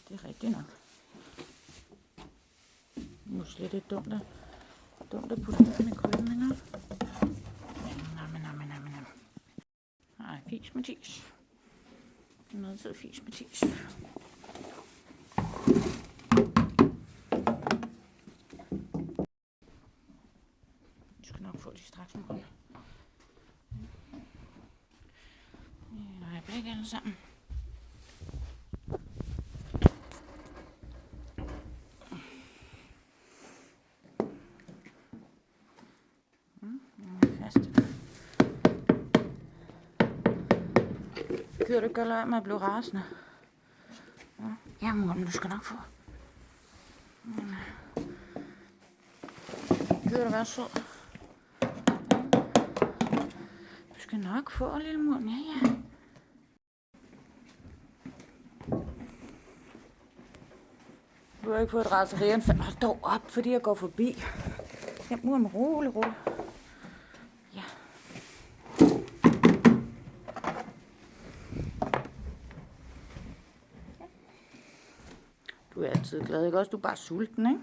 det er rigtigt nok. Nu er det slet ikke dumt at putte det med krydninger. Nej, fis med tis. Noget tid fis med tis. Du skal nok få det straks nu. Jeg bliver alle sammen. Gider du ikke gøre med at blive rasende? Ja, mor, men du skal nok få. Gider du være sød? Du skal nok få, lille mor. Ja. Du har ikke fået et raserianfald. Hold dog op, fordi jeg går forbi. Ja, mor, med rolig. Ja. Du er altid glad, ikke også? Du er bare sulten, ikke?